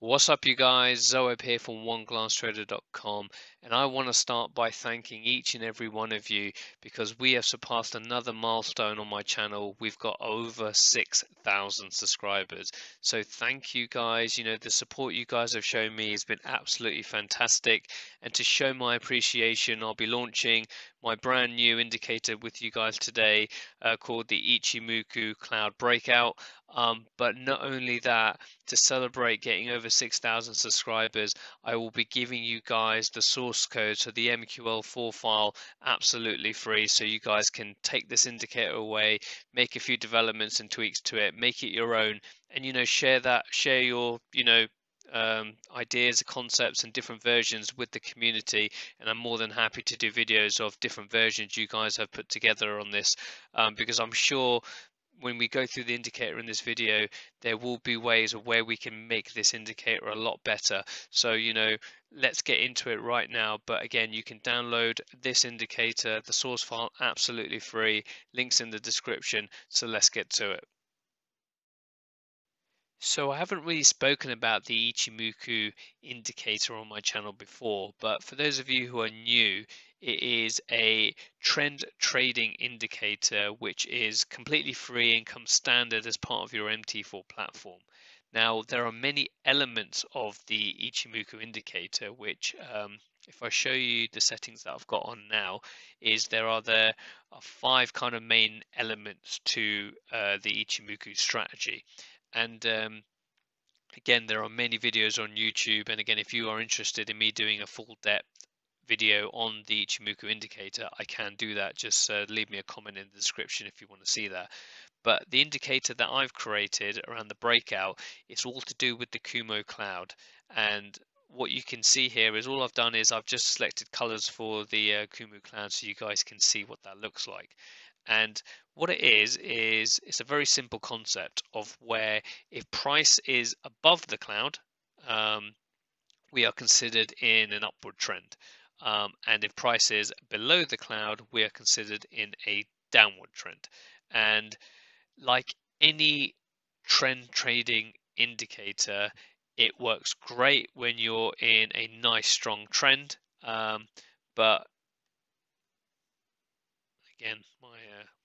What's up, you guys? Zoeb here from OneGlassTrader.com, and I want to start by thanking each and every one of you because we have surpassed another milestone on my channel. We've got over 6,000 subscribers. So thank you guys. You know, the support you guys have shown me has been absolutely fantastic. And to show my appreciation, I'll be launching my brand new indicator with you guys today called the Ichimoku Cloud Breakout. But not only that, to celebrate getting over 6,000 subscribers, I will be giving you guys the source code, so the MQL4 file, absolutely free, so you guys can take this indicator away, make a few developments and tweaks to it, make it your own, and share your ideas, concepts, and different versions with the community. And I'm more than happy to do videos of different versions you guys have put together on this, because I'm sure when we go through the indicator in this video, there will be ways of where we can make this indicator a lot better. So, let's get into it right now. But again, you can download this indicator, the source file, absolutely free. Links in the description. So let's get to it. So I haven't really spoken about the Ichimoku indicator on my channel before, but for those of you who are new, it is a trend trading indicator which is completely free and comes standard as part of your MT4 platform. Now, there are many elements of the Ichimoku indicator, which if I show you the settings that I've got on now, there are 5 kind of main elements to the Ichimoku strategy. And again, there are many videos on YouTube, and again, if you are interested in me doing a full depth video on the Ichimoku indicator, I can do that. Just leave me a comment in the description if you want to see that. But the indicator that I've created around the breakout is all to do with the Kumo cloud. And what you can see here is all I've done is I've just selected colors for the Kumo cloud so you guys can see what that looks like. And what it is it's a very simple concept of where if price is above the cloud, we are considered in an upward trend. And if price is below the cloud, we are considered in a downward trend. And like any trend trading indicator, it works great when you're in a nice strong trend. But again, my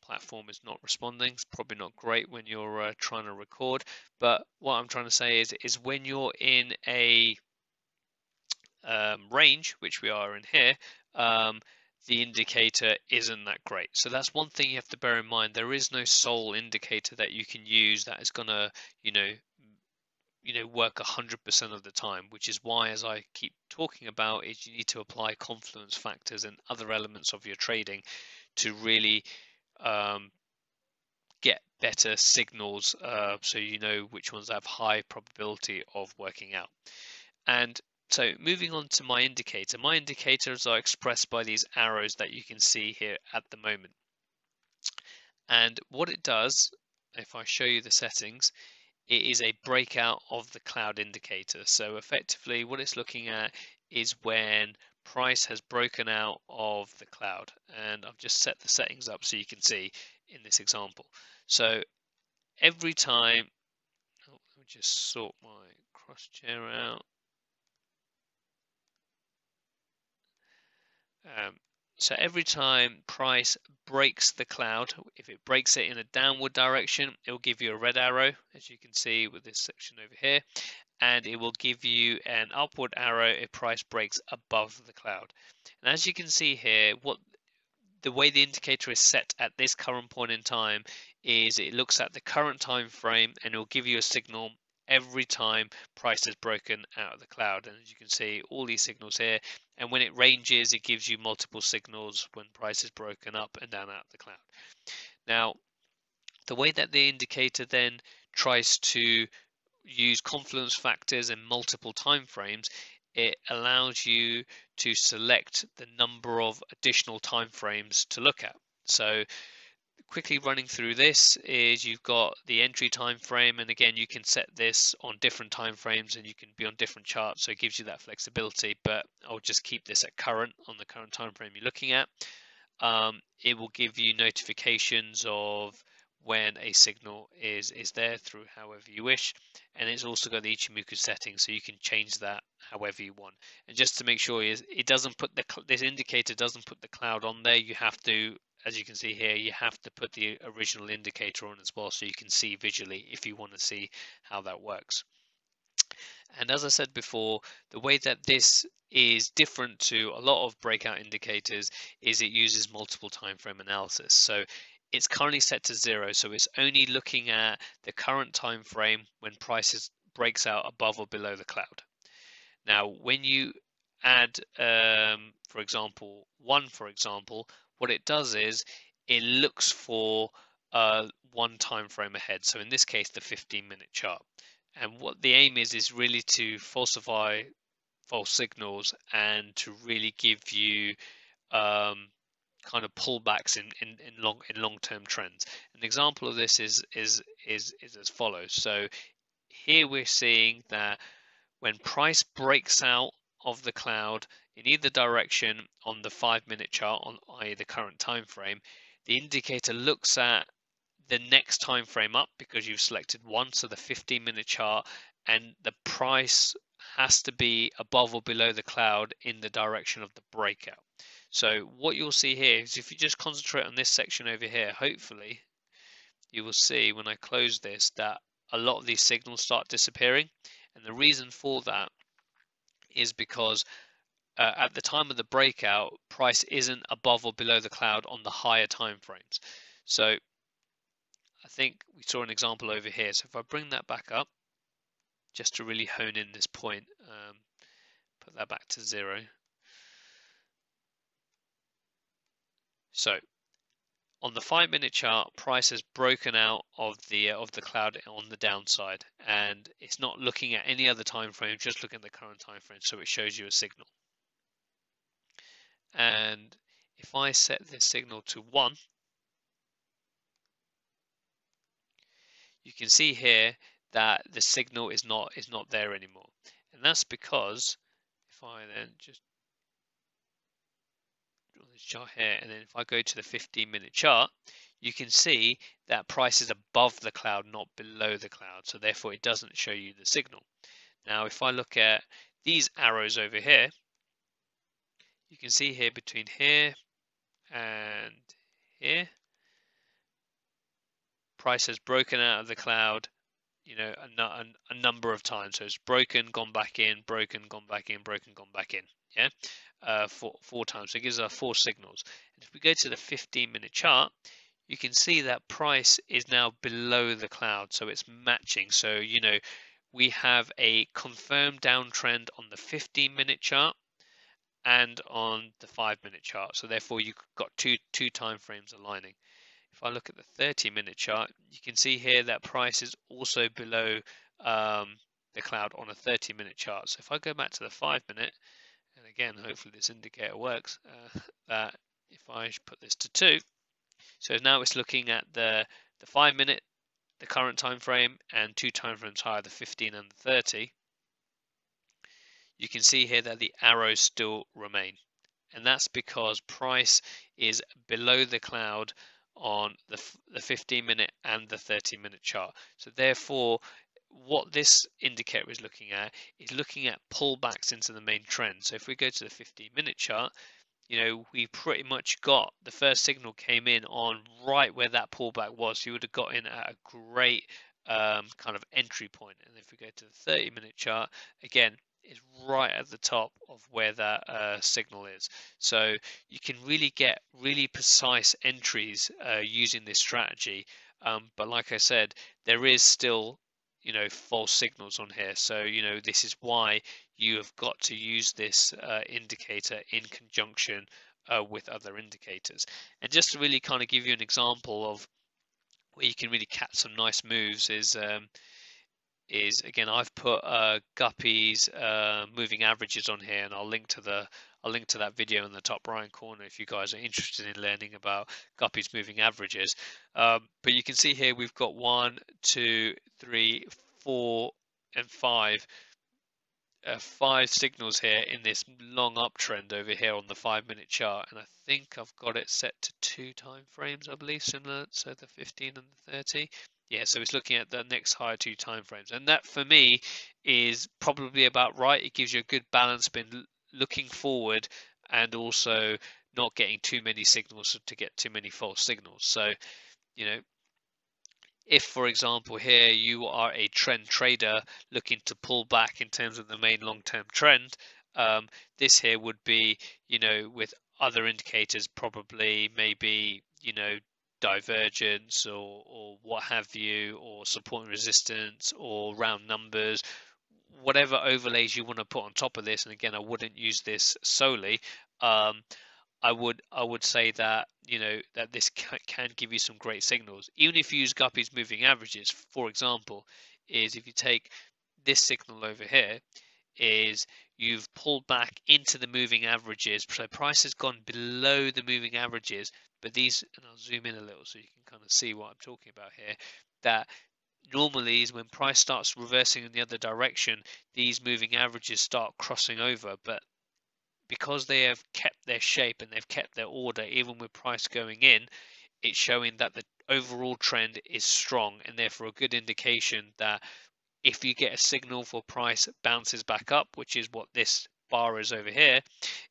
platform is not responding. It's probably not great when you're trying to record. But what I'm trying to say is when you're in a range, which we are in here, the indicator isn't that great. So that's one thing you have to bear in mind. There is no sole indicator that you can use that is gonna, work 100% of the time, which is why, as I keep talking about, is you need to apply confluence factors and other elements of your trading to really get better signals, so you know which ones have high probability of working out. And so moving on to my indicators are expressed by these arrows that you can see here at the moment. And what it does, if I show you the settings, it is a breakout of the cloud indicator. So effectively what it's looking at is when price has broken out of the cloud. And I've just set the settings up so you can see in this example. So every time, let me just sort my cross chair out. So every time price breaks the cloud, if it breaks it in a downward direction, it will give you a red arrow, as you can see with this section over here, and it will give you an upward arrow if price breaks above the cloud. And as you can see here, the way the indicator is set at this current point in time is it looks at the current time frame and it will give you a signal every time price is broken out of the cloud. And as you can see, all these signals here, and when it ranges, it gives you multiple signals when price is broken up and down out of the cloud. Now, the way that the indicator then tries to use confluence factors and multiple time frames, it allows you to select the number of additional time frames to look at. So quickly running through this is you've got the entry time frame, and again you can set this on different time frames and you can be on different charts, so it gives you that flexibility, but I'll just keep this at current, on the current time frame you're looking at. It will give you notifications of when a signal is there through however you wish. And it's also got the Ichimoku setting, so you can change that however you want. And just to make sure it doesn't put this indicator doesn't put the cloud on there, you have to, as you can see here, you have to put the original indicator on as well, so you can see visually if you want to see how that works. And as I said before, the way that this is different to a lot of breakout indicators is it uses multiple time frame analysis. So it's currently set to 0, so it's only looking at the current time frame when prices breaks out above or below the cloud. Now, when you add, for example, 1, for example, what it does is it looks for one time frame ahead. So in this case, the 15-minute chart. And what the aim is really to falsify false signals and to really give you kind of pullbacks in long-term trends. An example of this is as follows. So here we're seeing that when price breaks out of the cloud in either direction on the 5-minute chart, on i.e. the current time frame, the indicator looks at the next time frame up because you've selected 1, so the 15-minute chart, and the price has to be above or below the cloud in the direction of the breakout. So what you'll see here is if you just concentrate on this section over here, hopefully you will see when I close this that a lot of these signals start disappearing. And the reason for that is because at the time of the breakout, price isn't above or below the cloud on the higher time frames. So I think we saw an example over here. So if I bring that back up, just to really hone in this point, put that back to 0. So on the 5-minute chart, price has broken out of the cloud on the downside, and it's not looking at any other time frame, just looking at the current time frame. So it shows you a signal. And if I set this signal to 1, you can see here that the signal is not there anymore. And that's because if I then just draw this chart here, and then if I go to the 15-minute chart, you can see that price is above the cloud, not below the cloud. So therefore it doesn't show you the signal. Now if I look at these arrows over here, you can see here between here and here, price has broken out of the cloud, you know, a number of times. So it's broken, gone back in, broken, gone back in, broken, gone back in. Yeah, four times. So it gives us 4 signals. And if we go to the 15-minute chart, you can see that price is now below the cloud, so it's matching. So you know, we have a confirmed downtrend on the 15-minute chart and on the 5-minute chart. So therefore, you've got two time frames aligning. If I look at the 30-minute chart, you can see here that price is also below the cloud on a 30-minute chart. So if I go back to the 5-minute, and again, hopefully this indicator works, that if I put this to 2, so now it's looking at the 5-minute, the current time frame, and 2 time frames higher, the 15 and the 30. You can see here that the arrows still remain. And that's because price is below the cloud on the 15-minute and the 30-minute chart. So therefore, what this indicator is looking at pullbacks into the main trend. So if we go to the 15-minute chart, you know, we pretty much got the first signal came in on right where that pullback was. So you would have got in at a great kind of entry point. And if we go to the 30-minute chart, again, is right at the top of where that signal is. So you can really get really precise entries using this strategy. But like I said, there is still, you know, false signals on here. So, you know, this is why you have got to use this indicator in conjunction with other indicators. And just to really kind of give you an example of where you can really catch some nice moves is again, I've put Guppy's moving averages on here, and I'll link to that video in the top right corner if you guys are interested in learning about Guppy's moving averages. But you can see here we've got 1, 2, 3, 4, and 5 5 signals here in this long uptrend over here on the 5-minute chart, and I think I've got it set to 2 time frames, I believe, similar, so the 15 and the 30. Yeah, so it's looking at the next higher 2 time frames, and that for me is probably about right. It gives you a good balance between looking forward and also not getting too many signals to get too many false signals. So, you know, if, for example, here you are a trend trader looking to pull back in terms of the main long-term trend, this here would be, with other indicators, probably maybe, divergence or what have you, or support and resistance or round numbers, whatever overlays you want to put on top of this. And again, I wouldn't use this solely. I would say that that this can give you some great signals, even if you use Guppy's moving averages. For example, is if you take this signal over here, is you've pulled back into the moving averages, so price has gone below the moving averages. But these, and I'll zoom in a little so you can kind of see what I'm talking about here, that normally is when price starts reversing in the other direction, these moving averages start crossing over. But because they have kept their shape and they've kept their order, even with price going in, it's showing that the overall trend is strong, and therefore a good indication that if you get a signal for price bounces back up, which is what this bar is over here,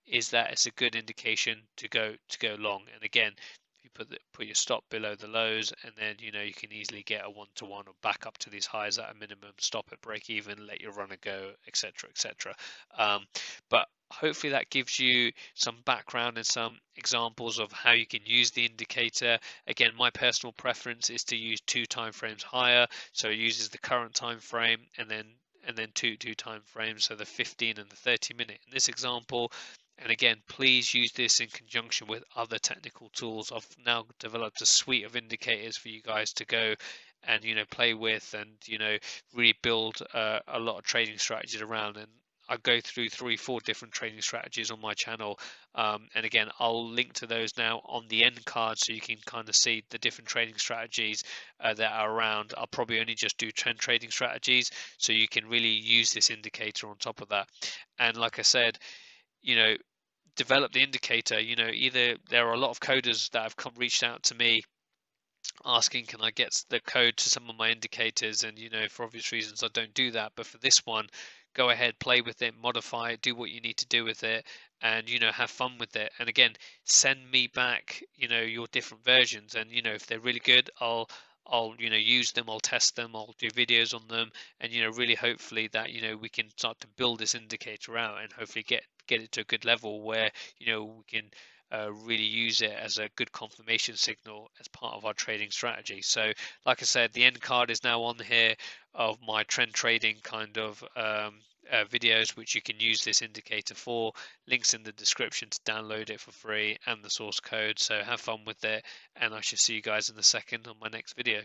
is that it's a good indication to go long. And again, if you put your stop below the lows, and then you can easily get a 1-to-1 or back up to these highs at a minimum, stop at break even, let your runner go, etc., etc. But hopefully that gives you some background and some examples of how you can use the indicator. Again, my personal preference is to use 2 time frames higher, so it uses the current time frame and then two time frames, so the 15 and the 30-minute in this example. And again, please use this in conjunction with other technical tools. I've now developed a suite of indicators for you guys to go and play with, and really build a lot of trading strategies around. And I go through 3-4 different trading strategies on my channel, and again, I'll link to those now on the end card, so you can kind of see the different trading strategies that are around. I'll probably only just do trend trading strategies, so you can really use this indicator on top of that. And like I said, develop the indicator. Either there are a lot of coders that have reached out to me asking, can I get the code to some of my indicators? And for obvious reasons I don't do that, but for this one, go ahead, play with it, modify it, do what you need to do with it, and have fun with it. And again, send me back your different versions, and if they're really good, I'll use them, I'll test them, I'll do videos on them, and really hopefully that we can start to build this indicator out, and hopefully get it to a good level where we can really use it as a good confirmation signal as part of our trading strategy. So like I said, the end card is now on here of my trend trading kind of videos, which you can use this indicator for. Links in the description to download it for free, and the source code. So have fun with it, and I shall see you guys in a second on my next video.